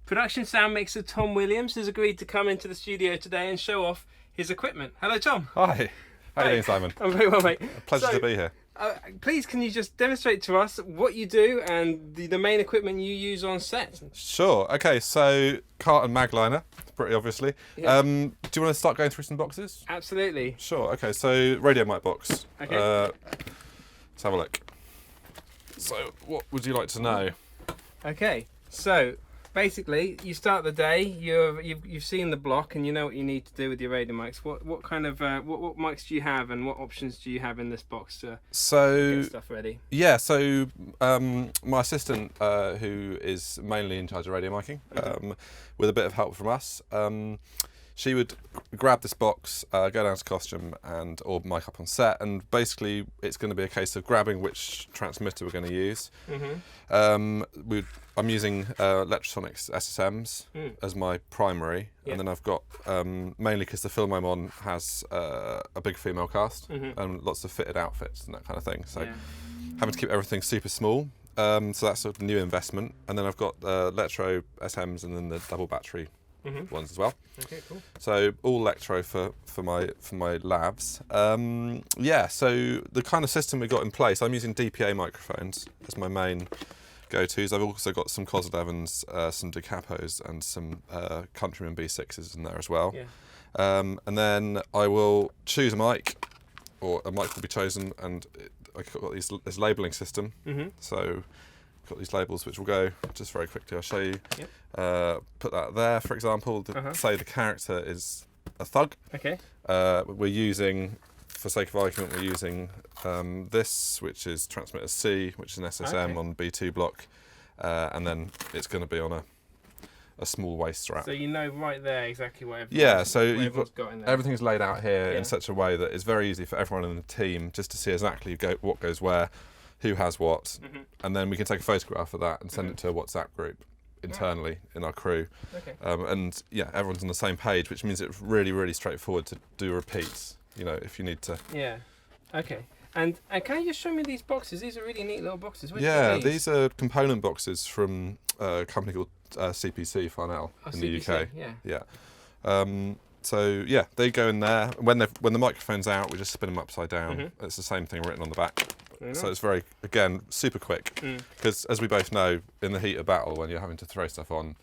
Production sound mixer Tom Williams has agreed to come into the studio today and show off his equipment. Hello, Tom. Hi. How are you doing, Simon? I'm very well, mate. A pleasure to be here. Please, can you just demonstrate to us what you do and the main equipment you use on set? Sure. Okay, so cart and magliner, pretty obviously. Yeah. Do you want to start going through some boxes? Absolutely. Sure. Okay, so radio mic box. Okay. Let's have a look. So, what would you like to know? Okay, so basically, you start the day. You've seen the block, and you know what you need to do with your radio mics. What kind of what mics do you have, and what options do you have in this box to get stuff ready? Yeah, so my assistant, who is mainly in charge of radio micing, with a bit of help from us, she would grab this box, go down to costume or mic up on set, and basically it's going to be a case of grabbing which transmitter we're going to use. I'm using Lectrosonics SSMs as my primary, and then I've got, mainly because the film I'm on has a big female cast and lots of fitted outfits and that kind of thing, so having to keep everything super small. So that's sort of a new investment, and then I've got Lectro SMs and then the double battery ones as well. Okay, cool. So all Electro for my labs. Yeah, so the kind of system we've got in place, I'm using DPA microphones as my main go-tos. I've also got some COS 11s, some Decapos and some Countryman B6s in there as well. Yeah. And then I will choose a mic, or a mic will be chosen, and I've got this labelling system. So got these labels which will go just very quickly. I'll show you. Put that there, for example. Say the character is a thug. Okay. We're using, for sake of argument, we're using this, which is transmitter C, which is an SSM on B2 block, and then it's going to be on a small waist strap. So you know right there exactly what so you've got in there. Everything's laid out here in such a way that it's very easy for everyone in the team just to see exactly what goes where, who has what, and then we can take a photograph of that and send it to a WhatsApp group internally in our crew. Okay. And yeah, everyone's on the same page, which means it's really, really straightforward to do repeats, you know, if you need to. Yeah. Okay. And can you just show me these boxes? These are really neat little boxes. These are component boxes from a company called CPC Farnell in the UK. Yeah. So yeah, they go in there. When the microphone's out, we just spin them upside down. It's the same thing written on the back. So it's very, again, super quick. Because as we both know, in the heat of battle, when you're having to throw stuff on,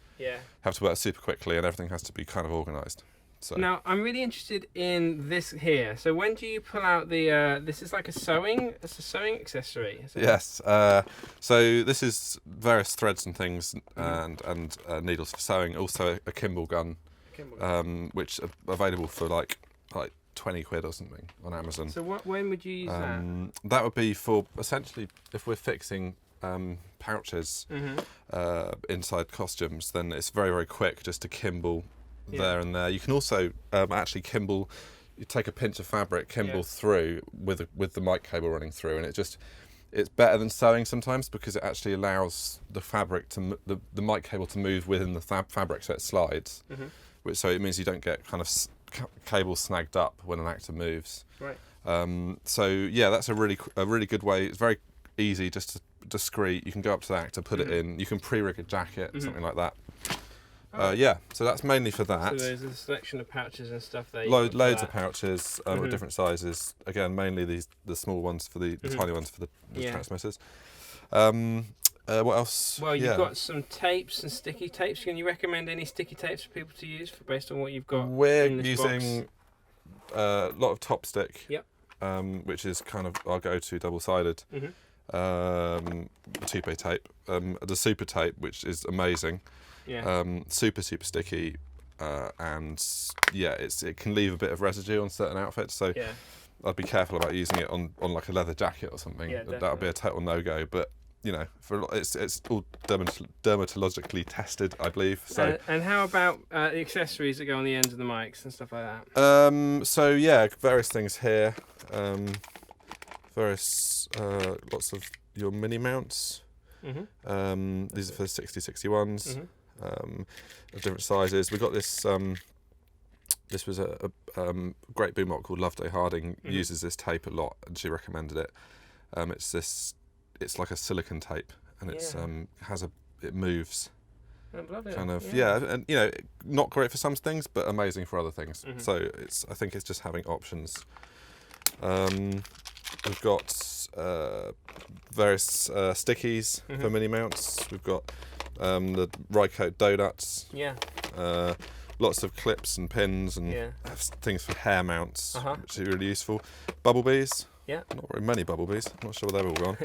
have to work super quickly, and everything has to be kind of organised. So. Now, I'm really interested in this here. So when do you pull out the, this is like it's a sewing accessory. Yes. So this is various threads and things and needles for sewing. Also a Kimball gun, which are available for like 20 quid or something on Amazon. So when would you use that? That would be for, essentially, if we're fixing pouches inside costumes, then it's very, very quick just to Kimball there and there. You can also actually Kimball, you take a pinch of fabric, Kimball through with the mic cable running through, and it's better than sewing sometimes because it actually allows the fabric to the mic cable to move within the fabric, so it slides. So it means you don't get kind of cable snagged up when an actor moves. Right. So yeah, that's a really good way. It's very easy, just discreet. You can go up to the actor, put it in. You can pre-rig a jacket, something like that. Yeah, so that's mainly for that. So there's a selection of pouches and stuff there. Loads of pouches of different sizes. Again, mainly the small ones for the tiny ones for the transmitters. What else? Well, you've got some tapes and sticky tapes. Can you recommend any sticky tapes for people to use based on what you've got? We're in this using a lot of top stick, which is kind of our go-to double-sided. The 2-pay tape, the super tape, which is amazing. Super sticky, and it can leave a bit of residue on certain outfits. So I'd be careful about using it on like a leather jacket or something. That would be a total no-go. But you know, it's all dermatologically tested, I believe. So and how about the accessories that go on the ends of the mics and stuff like that? So yeah, various things here. Lots of your mini mounts. These are for 6061s. Of different sizes. We got this. This was a great boom op called Loveday Harding. Uses this tape a lot, and she recommended it. It's like a silicon tape, and it moves. kind of and you know, not great for some things, but amazing for other things. So I think it's just having options. We've got various stickies for mini mounts. We've got the Rycote donuts. Yeah. Lots of clips and pins and things for hair mounts, which are really useful. Bumblebees. Yeah. Not very many bumblebees. I'm not sure where they've all gone.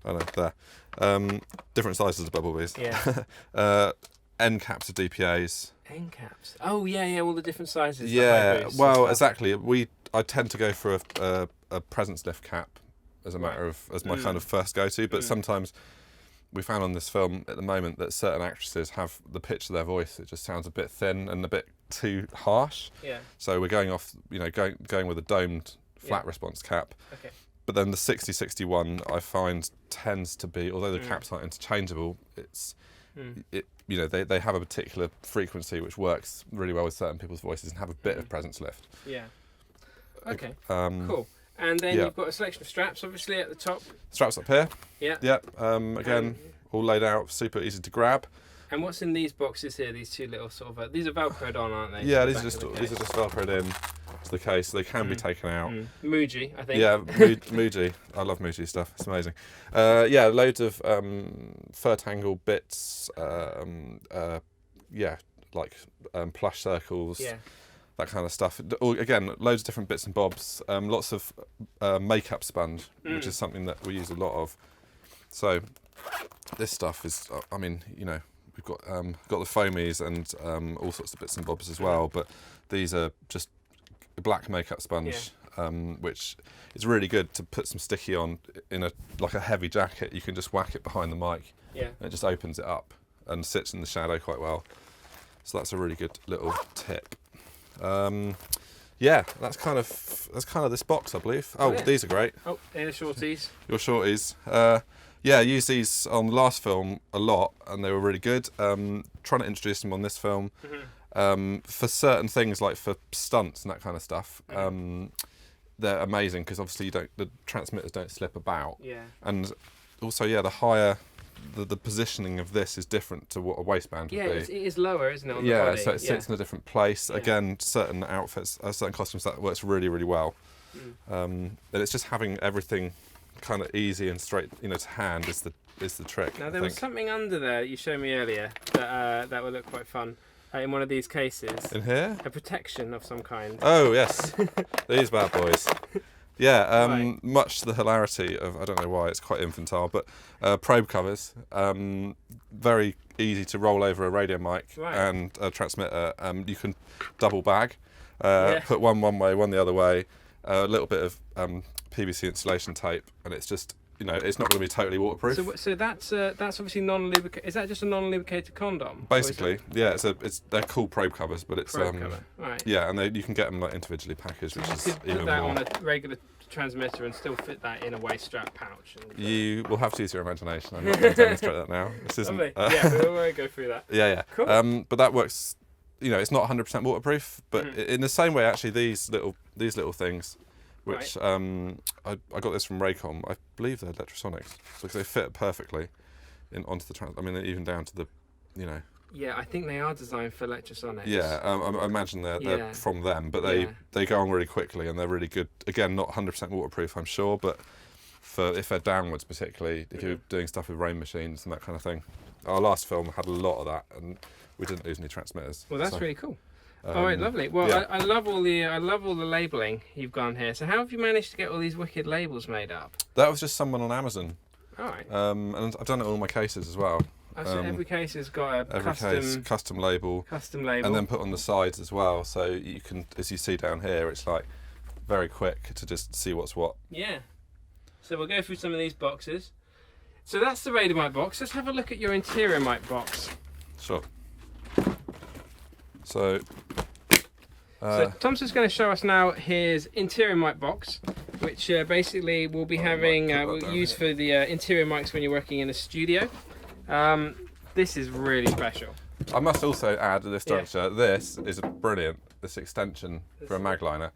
I know, there. Different sizes of bumblebees. Yeah. End caps of DPAs. End caps. Oh yeah, all the different sizes. Yeah. Well, exactly. I tend to go for a presence lift cap as a matter of my kind of first go-to, but sometimes we found on this film at the moment that certain actresses have the pitch of their voice, it just sounds a bit thin and a bit too harsh. Yeah. So we're going off, you know, going with a domed flat response cap. Okay. But then the 6061 I find tends to be, although the caps aren't interchangeable, you know, they have a particular frequency which works really well with certain people's voices and have a bit of presence lift. Yeah. Okay. Cool. And then you've got a selection of straps, obviously, at the top. Straps up here. Yeah. Yeah. Again, all laid out, super easy to grab. And what's in these boxes here? These two little sort of these are velcroed on, aren't they? Yeah, these are just velcroed in to the case. They can be taken out. Muji, I think. Yeah, Muji. I love Muji stuff. It's amazing. Yeah, loads of fur tangle bits. Yeah, like plush circles. Yeah. That kind of stuff. Again, loads of different bits and bobs. Lots of makeup sponge, which is something that we use a lot of. So this stuff is, I mean, you know, we've got the foamies and all sorts of bits and bobs as well. But these are just black makeup sponge, which is really good to put some sticky on in like a heavy jacket. You can just whack it behind the mic. Yeah. And it just opens it up and sits in the shadow quite well. So that's a really good little tip. Yeah, that's kind of this box, I believe. Oh, these are great. Oh, they're shorties. Your shorties. Yeah, I used these on the last film a lot, and they were really good. Trying to introduce them on this film for certain things, like for stunts and that kind of stuff. They're amazing because obviously the transmitters don't slip about. Yeah. And also, yeah, the higher. The positioning of this is different to what a waistband would be. Yeah, it is lower, isn't it, on the body? So it sits in a different place. Yeah. Again, certain outfits, certain costumes, that works really, really well. And it's just having everything kind of easy and straight, you know, to hand is the trick. Now, there was something under there you showed me earlier that would look quite fun. In one of these cases. In here? A protection of some kind. Oh, yes. These bad boys. Yeah, much to the hilarity of, I don't know why, it's quite infantile, but probe covers, very easy to roll over a radio mic and a transmitter. You can double bag, put one way, one the other way, a little bit of PVC insulation tape, and it's just, you know, it's not going to be totally waterproof. So that's obviously non-lubricated. Is that just a non-lubricated condom? Basically, yeah. They're called probe covers, but it's probe cover. Right. Yeah, and you can get them like individually packaged, which is even more. You could put that on a regular transmitter and still fit that in a waist strap pouch. You will have to use your imagination. I'm not going to demonstrate that now. This isn't. Yeah, we'll go through that. Yeah. Cool. But that works. You know, it's not 100% waterproof, but in the same way, actually, these little things. Which I got this from Raycom. I believe they're Lectrosonics because they fit perfectly onto the I mean, even down to the, you know. Yeah, I think they are designed for Lectrosonics. Yeah, I imagine they're from them, but they go on really quickly and they're really good. Again, not 100% waterproof, I'm sure, but if they're downwards, particularly if you're doing stuff with rain machines and that kind of thing. Our last film had a lot of that, and we didn't lose any transmitters. Well, that's really cool. All right, lovely. Well, I love all the labelling you've gone here. So how have you managed to get all these wicked labels made up? That was just someone on Amazon. All right. And I've done it on all my cases as well. So every case has got a custom label. Custom label. And then put on the sides as well, so you can, as you see down here, it's like very quick to just see what's what. Yeah. So we'll go through some of these boxes. So that's the radio mic box. Let's have a look at your interior mic box. Sure. So Tom's just going to show us now his interior mic box, which basically we'll be having we'll use for the interior mics when you're working in a studio. This is really special. I must also add to this juncture, this is brilliant. This extension for a magliner.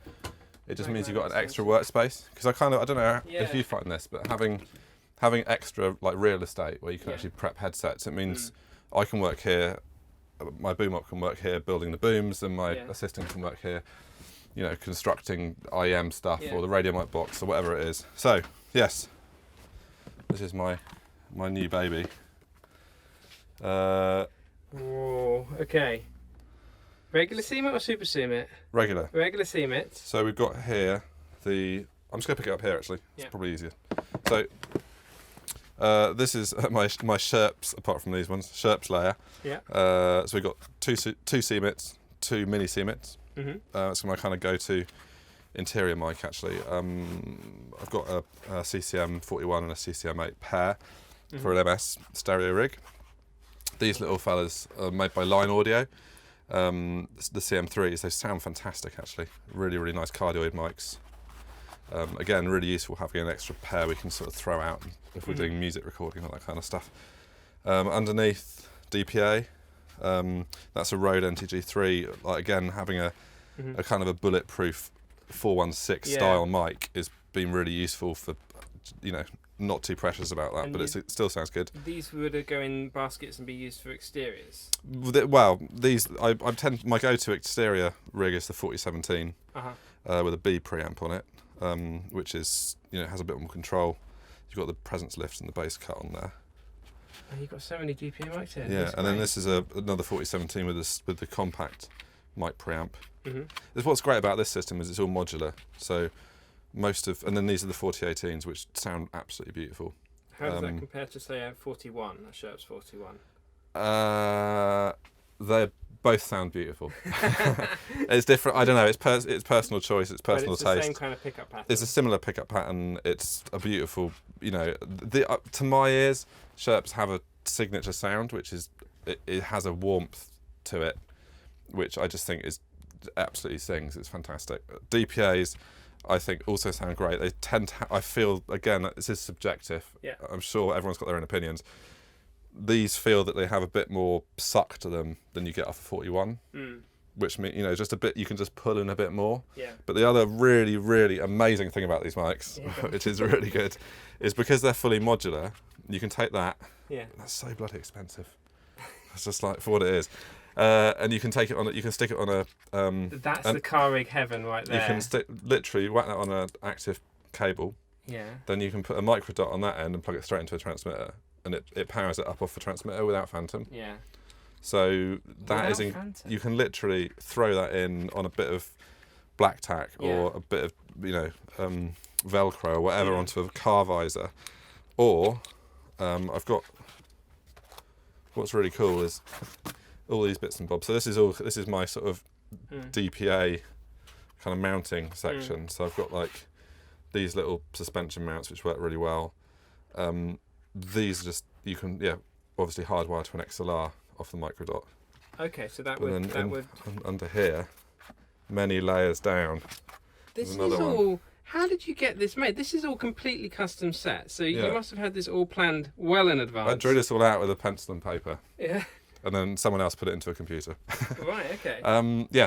It just means you've got an extra workspace, because I don't know if you find this, but having extra like real estate where you can actually prep headsets, it means I can work here my boom op can work here building the booms, and my assistant can work here, you know, constructing IM stuff or the radio mic box or whatever it is. So yes, this is my new baby. Whoa, okay. Regular CMIT or super CMIT? Regular. Regular CMIT. So we've got here I'm just going to pick it up here actually. It's probably easier. So this is my Schoeps, apart from these ones, Schoeps layer. Yeah. So we've got two CMITs, two mini CMITs. It's my kind of go-to interior mic actually. I've got a CCM 41 and a CCM 8 pair for an MS stereo rig. These little fellas are made by Line Audio. The CM3s, they sound fantastic actually. Really, really nice cardioid mics. Again, really useful having an extra pair we can sort of throw out if we're doing music recording or that kind of stuff. Underneath DPA, that's a Rode NTG3. Like again, having a kind of a bulletproof 416 style mic has been really useful for, you know, not too precious about that, but it still sounds good. These would go in baskets and be used for exteriors? Well, these my go-to exterior rig is the 4017 with a B preamp on it, which is, you know, has a bit more control. You've got the presence lift and the bass cut on there. Oh, you've got so many DPA mics here. Yeah, and then this is another 4017 with the compact mic preamp. What's great about this system is it's all modular. So and then these are the 4018s, which sound absolutely beautiful. How does that compare to, say, a 41, a Schoeps 41? They both sound beautiful. It's different. I don't know. It's personal choice. It's personal taste. It's the same kind of pickup pattern. It's a similar pickup pattern. It's a beautiful, you know, to my ears, Schoeps have a signature sound, which is it has a warmth to it, which I just think is absolutely sings. It's fantastic. DPAs, I think, also sound great. They tend to, I feel, again, this is subjective. Yeah. I'm sure everyone's got their own opinions. These feel that they have a bit more suck to them than you get off a 41, which means, you know, just a bit, you can just pull in a bit more. Yeah. But the other really, really amazing thing about these mics, which is really good, is because they're fully modular, you can take that. Yeah. That's so bloody expensive. It's just like, for what it is. And you can take it on. You can stick it on a. That's the car rig heaven right there. You can literally whack that on an active cable. Yeah. Then you can put a micro dot on that end and plug it straight into a transmitter, and it powers it up off the transmitter without phantom. Yeah. So that is you can literally throw that in on a bit of black tack or a bit of, you know, Velcro or whatever onto a car visor, or I've got. What's really cool is all these bits and bobs. So this is my sort of DPA kind of mounting section. So I've got like these little suspension mounts which work really well. These are just, you can obviously hardwire to an XLR off the microdot. Okay, so that would would under here, many layers down. This is all. How did you get this made? This is all completely custom set. So you must have had this all planned well in advance. I drew this all out with a pencil and paper. Yeah. And then someone else put it into a computer. Right, okay.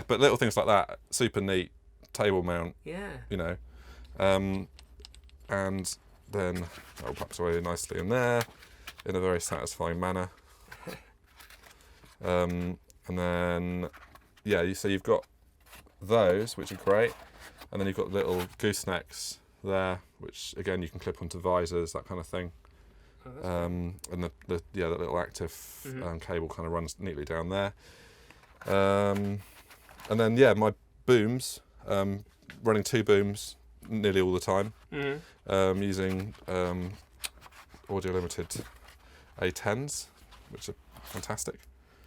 But little things like that, super neat, table mount. Yeah. You know, and then that will perhaps away nicely in there, in a very satisfying manner. And then, so you've got those, which are great, and then you've got little goosenecks there, which again you can clip onto visors, that kind of thing. Oh, and the little active cable kind of runs neatly down there. And then my booms, running two booms nearly all the time, using Audio Limited A10s, which are fantastic.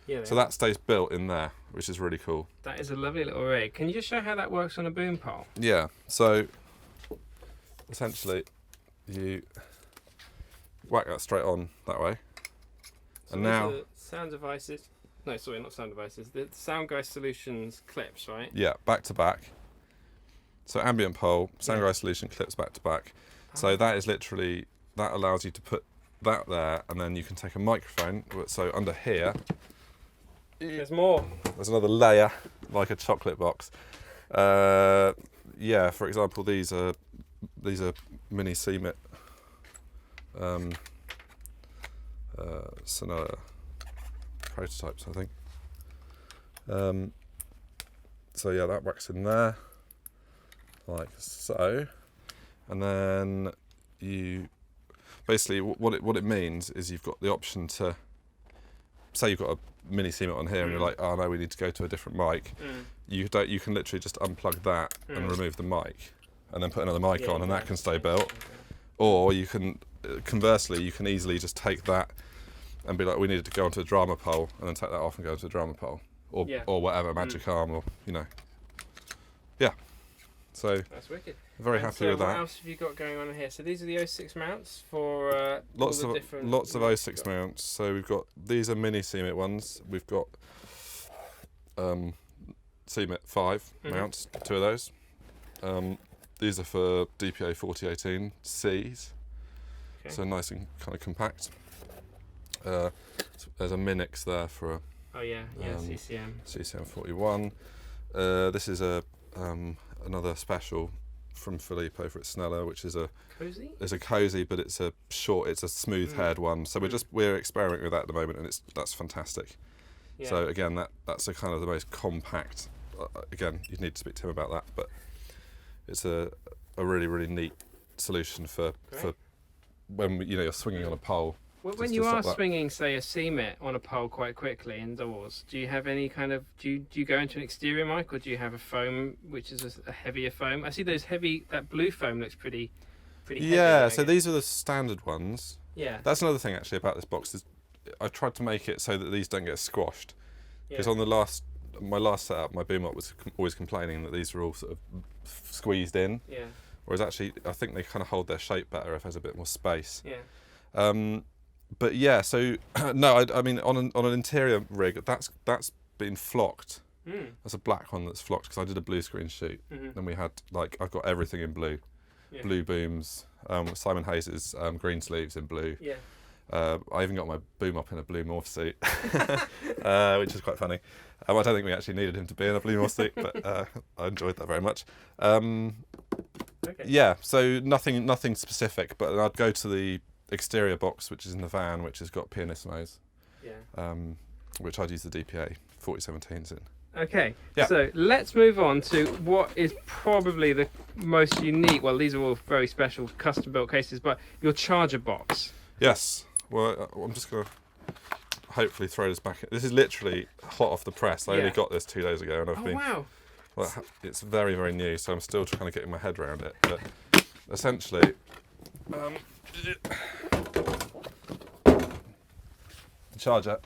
Yeah. So that stays built in there, which is really cool. That is a lovely little rig. Can you just show how that works on a boom pole? Yeah. So essentially, you whack that straight on that way, so and now sound devices. No, sorry, not sound devices. The Sound Guy Solutions clips, right? Yeah, back to back. So ambient pole, Sound Guy Solution clips back to back. So that is literally, that allows you to put that there, and then you can take a microphone. So under here, there's more. There's another layer, like a chocolate box. For example, these are mini CMIT Cinela prototypes, I think. So yeah, that whacks in there, like so, and then you basically what it means is you've got the option to say you've got a mini CMIT on here and you're like, oh no, we need to go to a different mic. You can literally just unplug that and remove the mic, and then put another mic on, and that can stay built. Or you can, conversely, you can easily just take that and be like, we needed to go onto a drama pole, and then take that off and go into a drama pole, or whatever, Magic Arm, or yeah. So that's wicked. Very happy with that. What else have you got going on here? So these are the 06 mounts for lots of 06 mounts. So we've got, these are mini CMIT ones. We've got CMIT 5 mounts, 2 of those. These are for DPA 4018 Cs, so nice and kind of compact. There's a Minix there for CCM 41. This is another special from Philippe over at Cinela, which is a cozy, but it's a smooth haired one. So we're experimenting with that at the moment, and that's fantastic. Yeah. So again, that's a kind of the most compact. Again, you'd need to speak to him about that, but it's a really, really neat solution for when you're swinging on a pole. Well, when you are swinging, say, a CMIT on a pole quite quickly indoors, do you have any kind of, do you go into an exterior mic, or do you have a foam which is a heavier foam? I see that blue foam looks pretty heavy. Yeah, so these are the standard ones. Yeah. That's another thing actually about this box, is I tried to make it so that these don't get squashed. Because on my last setup, my boom op was always complaining that these were all sort of squeezed in. Yeah. Whereas actually, I think they kind of hold their shape better if there's a bit more space. Yeah. But yeah, so no, I mean on an interior rig, that's been flocked. That's a black one that's flocked, because I did a blue screen shoot, and we had I've got everything in blue, blue booms. Simon Hayes's green sleeves in blue. Yeah. I even got my boom up in a blue morph suit, which is quite funny. I don't think we actually needed him to be in a blue morph suit, but I enjoyed that very much. Yeah, so nothing specific, but I'd go to the exterior box, which is in the van, which has got pianissimos, which I'd use the DPA 4017s in. Okay, so let's move on to what is probably the most unique, well, these are all very special custom built cases, but your charger box. Yes, well, I'm just going to hopefully throw this back in. This is literally hot off the press. I only got this 2 days ago, and I've been... wow. Well, it's very, very new, so I'm still trying to get my head around it. But essentially, the charger.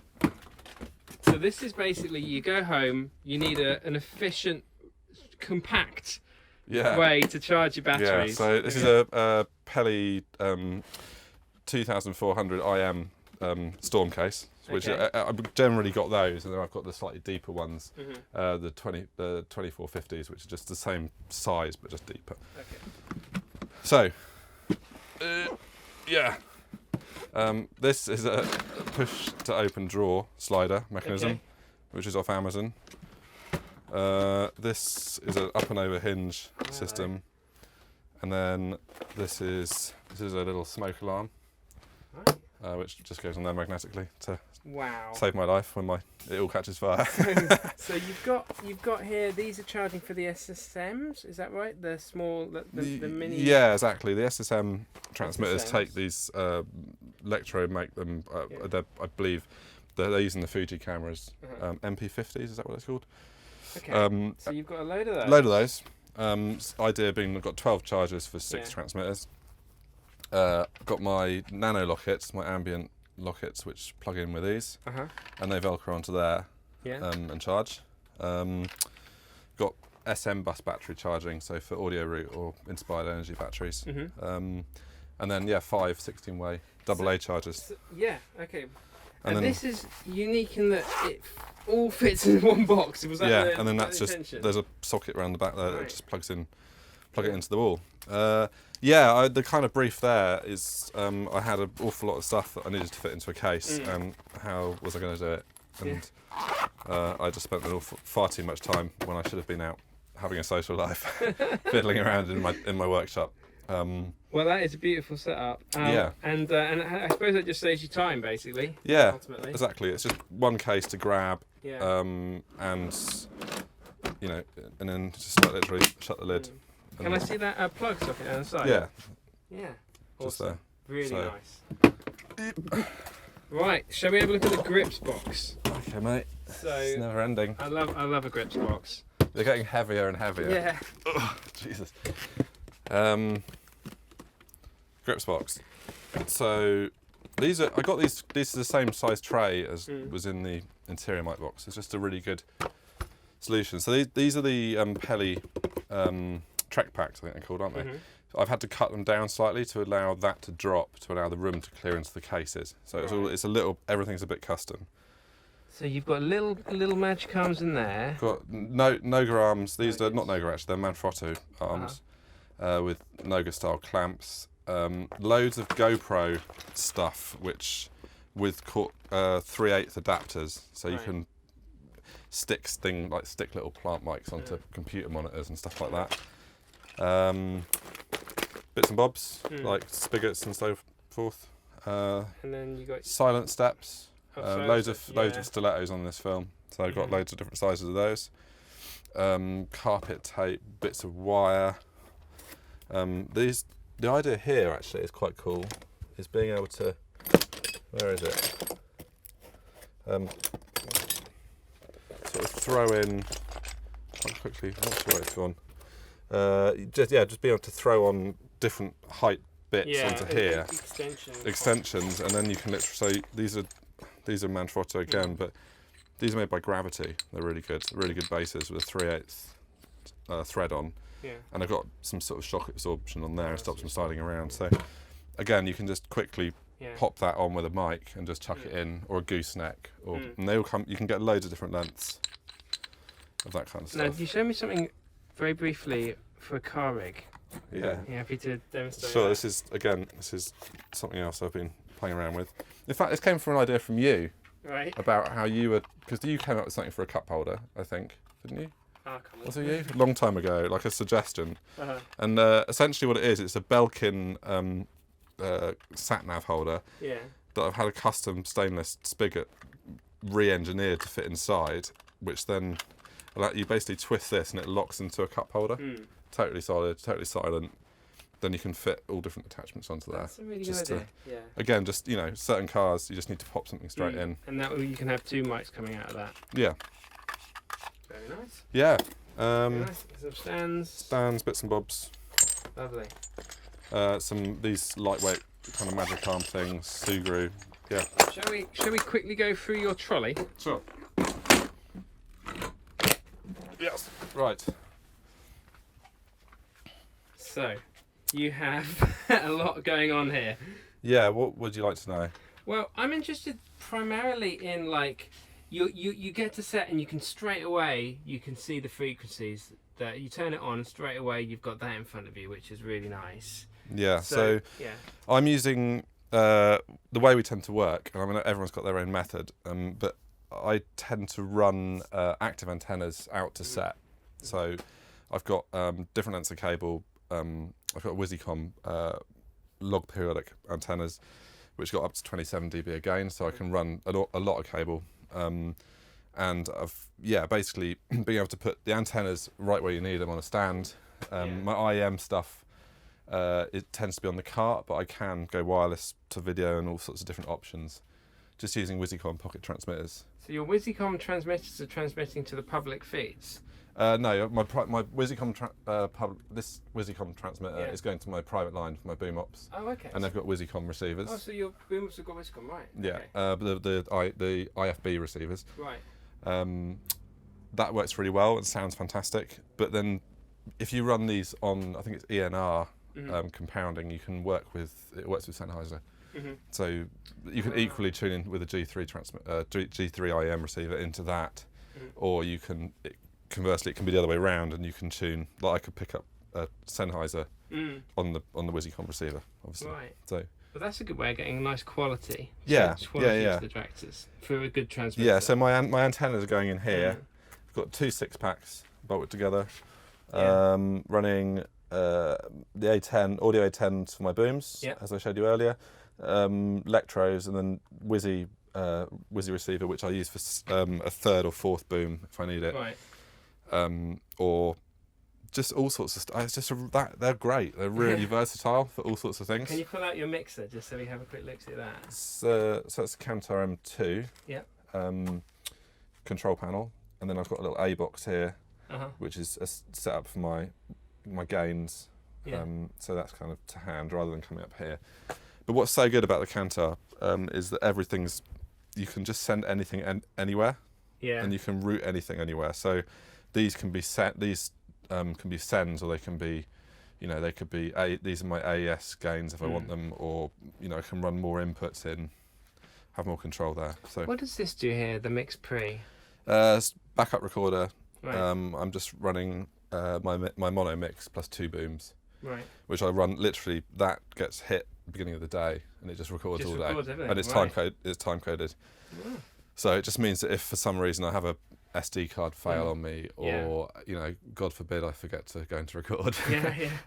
So this is basically, you go home, you need an efficient, compact way to charge your batteries. Yeah, so this is a Peli 2400 IM storm case, which I've generally got those, and then I've got the slightly deeper ones, the 2450s, which are just the same size but just deeper. Okay. So, this is a push to open drawer slider mechanism, which is off Amazon. This is an up and over hinge system, and then this is a little smoke alarm, which just goes on there magnetically to save my life when it all catches fire. So you've got here, these are charging for the SSMs, is that right? The small, the mini. Yeah, exactly. The SSM transmitters take these make them. I believe they're using the Fuji cameras, MP50s. Is that what it's called? Okay. So you've got a load of those. Load of those. Idea being, I've got 12 chargers for 6 transmitters. Got my nano lockets, my ambient lockets, which plug in with these, and they velcro onto there and charge. Got SM bus battery charging, so for audio route or inspired energy batteries. And then 5 16-way AA chargers. Okay. And this is unique in that it all fits in one box. Was that and then that's just there's a socket around the back there that just plug it into the wall. The kind of brief there is I had an awful lot of stuff that I needed to fit into a case, and how was I going to do it? And I just spent far too much time when I should have been out having a social life, fiddling around in my workshop. Well, that is a beautiful setup. Yeah. And I suppose that just saves you time, basically. Yeah, ultimately. exactly. It's just one case to grab, Yeah. and you know, and then just like literally shut the lid. Can I see that plug socket on the side? Yeah. Yeah. Just Awesome. Really So- nice. Right, shall we have a look at the grips box? Okay, mate. So It's never ending. I love a grips box. They're getting heavier and heavier. Yeah. Ugh, Jesus. Grips box. So these are, I got these. These are the same size tray as was in the interior mic box. It's just a really good solution. So these are the Peli Trek packs, I think they're called, aren't they? I've had to cut them down slightly to allow that to drop, to allow the room to clear into the cases. So it's all, it's a little, everything's a bit custom. So you've got little magic arms in there. Got Noga arms. These are not Noga actually, they're Manfrotto arms with Noga style clamps. Loads of GoPro stuff, which with 3/8 adapters, so you can stick little plant mics onto computer monitors and stuff like that. Bits and bobs like spigots and so forth. And then you got Silent steps. Loads of yeah. stilettos on this film, so I've got loads of different sizes of those. Carpet tape, bits of wire. The idea here actually is quite cool, is being able to, where is it? Sort of throw in, quite quickly, I'm not sure where it's gone. Just being able to throw on different height bits onto here. Extensions, and then you can literally, so these are Manfrotto again, but these are made by Gravity. They're really good bases with a 3/8 thread on. Yeah. And I've got some sort of shock absorption on there and stops them sliding around. So again, you can just quickly pop that on with a mic and just chuck it in, or a gooseneck, or and they all come. You can get loads of different lengths of that kind of stuff. Now, you showed me something very briefly for a car rig. Yeah. You happy to demonstrate? Sure. that? This is something else I've been playing around with. In fact, this came from an idea from you. Right. About how you were, because you came up with something for a cup holder, I think, didn't you? Was it you? A long time ago, like a suggestion. And essentially what it is, it's a Belkin sat-nav holder that I've had a custom stainless spigot re-engineered to fit inside, which then you basically twist this and it locks into a cup holder. Totally solid, totally silent. Then you can fit all different attachments onto there. That's a really good idea. Again, just, you know, certain cars, you just need to pop something straight in. And that way you can have two mics coming out of that. Yeah. Very nice. Yeah. Very nice. Some stands. Stands, bits and bobs. Lovely. These lightweight kind of magic arm things, Sugru. Yeah. Shall we quickly go through your trolley? Sure. Yes. Right. So, you have a lot going on here. Yeah. What would you like to know? Well, I'm interested primarily in, like, you get to set and you can straight away you can see the frequencies that you turn it on, straight away you've got that in front of you, which is really nice. Yeah. So I'm using the way we tend to work, and I mean everyone's got their own method, but I tend to run active antennas out to set. So I've got different lengths of cable. I've got Wisycom log periodic antennas, which got up to 27 dB a gain, so I can run a lot of cable. And I've basically being able to put the antennas right where you need them on a stand. My IEM stuff, it tends to be on the cart, but I can go wireless to video and all sorts of different options, just using Wisycom pocket transmitters. So your Wisycom transmitters are transmitting to the public feeds? No, my Wisycom this Wisycom transmitter is going to my private line for my boom ops. Oh, okay. And they've got Wisycom receivers. Oh, so your boom ops have got Wisycom, right? Yeah, okay. the IFB receivers. Right. That works really well and sounds fantastic. But then, if you run these on, I think it's ENR compounding, it works with Sennheiser. So you can equally tune in with a G3 IM receiver into that, or you can. Conversely, it can be the other way around, and you can tune. Like I could pick up a Sennheiser on the Wisycom receiver, obviously. Right. So. But that's a good way of getting a nice quality. Yeah. Quality to the tractors for a good transmitter. Yeah. So my antennas are going in here. I've got two 6-packs bolted together, running the A10 Audio A10s for my booms, as I showed you earlier. Lectros, and then Wizy receiver, which I use for a third or fourth boom if I need it. Right. Or just all sorts of stuff. It's just they're great. They're really versatile for all sorts of things. Can you pull out your mixer just so we have a quick look at that? So it's a Cantar M2. Yeah. Control panel, and then I've got a little A box here, which is a setup for my gains. Yeah. So that's kind of to hand rather than coming up here. But what's so good about the Cantar is that you can just send anything anywhere. Yeah. And you can route anything anywhere. So these can be can be sends, or they can be, they could be these are my AES gains if I want them, or I can run more inputs in, have more control there. So what does this do here? The Mix Pre. Backup recorder. Right. I'm just running my mono mix plus 2 booms. Right. Which I run literally. That gets hit at the beginning of the day, and it just records all day. Everything. And it's time coded. Oh. So it just means that if for some reason I have a SD card fail on me, or God forbid I forget to go into record,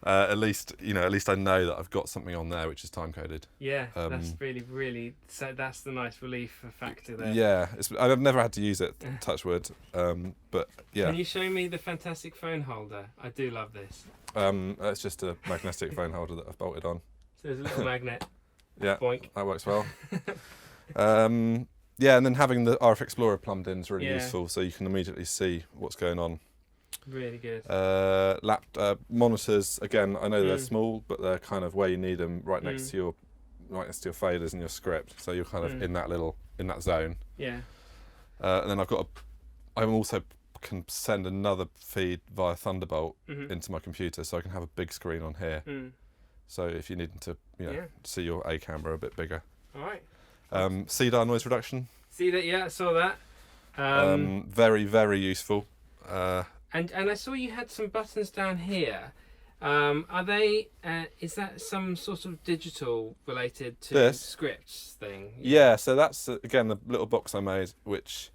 at least I know that I've got something on there which is time coded. Yeah, that's really so that's the nice relief factor there. Yeah, I've never had to use it, touch wood, but yeah. Can you show me the fantastic phone holder? I do love this. It's just a magnetic phone holder that I've bolted on. So there's a little magnet. Yeah, boink. That works well. Yeah, and then having the RF Explorer plumbed in is really useful, so you can immediately see what's going on. Really good. Monitors, again, I know they're small, but they're kind of where you need them, right next to your faders and your script. So you're kind of in that zone. Yeah. And then I also can send another feed via Thunderbolt into my computer, so I can have a big screen on here. So if you need to, see your A camera a bit bigger. All right. CEDAR noise reduction. CEDAR, yeah, I saw that. Very, very useful. And I saw you had some buttons down here. Are they? Is that some sort of digital related to scripts thing? Yeah. So that's again the little box I made, which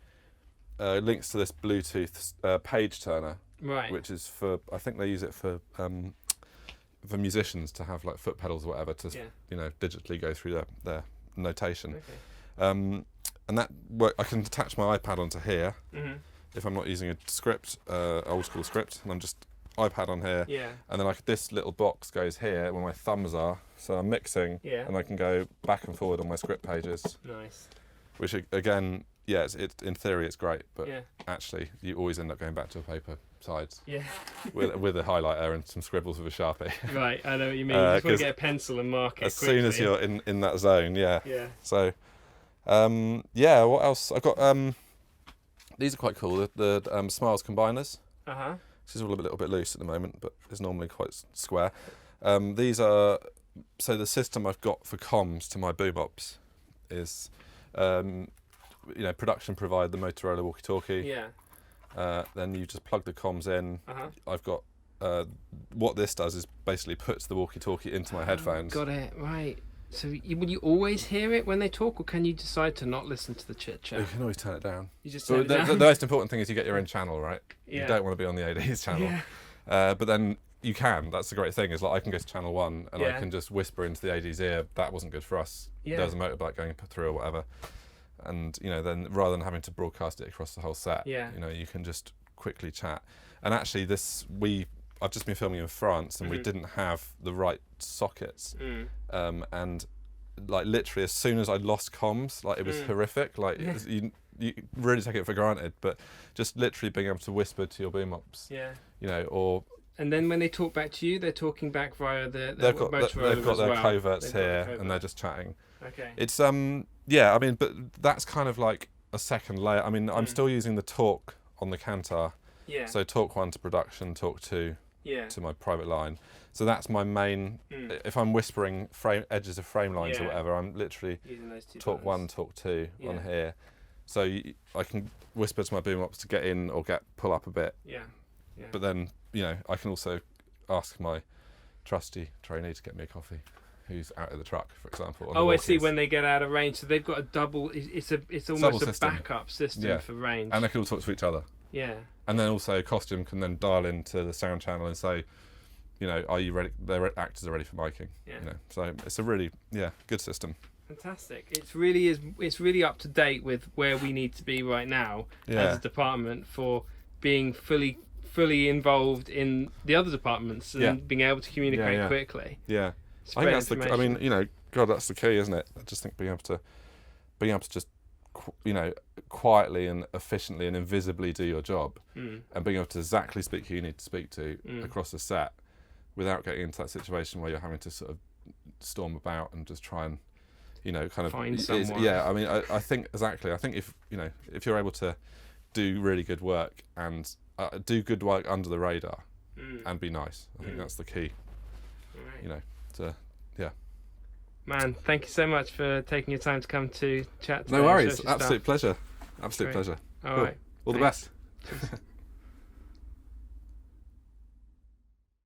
links to this Bluetooth page turner. Right. Which is for, I think they use it for musicians to have like foot pedals or whatever to digitally go through their notation. Okay. And that I can attach my iPad onto here if I'm not using a script, old school script, and I'm just iPad on here. Yeah. And then this little box goes here where my thumbs are, so I'm mixing, and I can go back and forward on my script pages. Nice. Which again, it's in theory it's great, but actually you always end up going back to a paper sides. Yeah. with a highlighter and some scribbles with a Sharpie. Right, I know what you mean. You just want to get a pencil and mark it as quickly. soon as you're in that zone, yeah. So, what else? I've got, these are quite cool, the Smiles combiners. This is all a little bit loose at the moment, but it's normally quite square. These are, so the system I've got for comms to my boom ops is, production provide the Motorola walkie-talkie. Yeah. Then you just plug the comms in. I've got, what this does is basically puts the walkie-talkie into my headphones. Got it, right. So will you always hear it when they talk, or can you decide to not listen to the chit-chat? You can always turn it down. You just turn it down? The most important thing is you get your own channel, right? Yeah. You don't want to be on the AD's channel. Yeah. But then you can. That's the great thing, is like I can go to channel 1 and I can just whisper into the AD's ear, that wasn't good for us. Yeah. There's a motorbike going through or whatever. And, then rather than having to broadcast it across the whole set, you can just quickly chat. And actually I've just been filming in France, and we didn't have the right sockets. And like literally as soon as I lost comms, like it was horrific. Like you really take it for granted, but just literally being able to whisper to your boom ops. Yeah. And then when they talk back to you, they're talking back via they've got their coverts here, and they're just chatting. Okay. It's but that's kind of like a second layer. I mean, I'm still using the talk on the Cantar. Yeah. So talk 1 to production, talk 2 to my private line. So that's my main. If I'm whispering edges of frame lines or whatever, I'm literally using those two talk buttons. 1, talk 2 on here. So I can whisper to my boom ops to get in or pull up a bit. Yeah. But then I can also ask my trusty trainee to get me a coffee, who's out of the truck, for example. Oh, I see. When they get out of range, so they've got a double. It's almost a backup system for range. And they can all talk to each other. Yeah. And then also Costume can then dial into the sound channel and say, you know, are you ready? Their actors are ready for miking. Yeah. You know, so it's a really good system. Fantastic. It's really up to date with where we need to be right now as a department for being fully involved in the other departments and being able to communicate quickly. Yeah. I think that's I mean, you know, God, that's the key, isn't it? I just think being able to just, you know, quietly and efficiently and invisibly do your job, and being able to exactly speak who you need to speak to across the set, without getting into that situation where you're having to sort of storm about and just try and, you know, kind of find someone. Yeah, I mean, I think exactly. I think if you're able to do really good work and do good work under the radar and be nice, I think that's the key. Right. You know, Man, thank you so much for taking your time to come to chat today. No worries, absolute pleasure. Absolute pleasure. All cool. right. All the Thanks. best.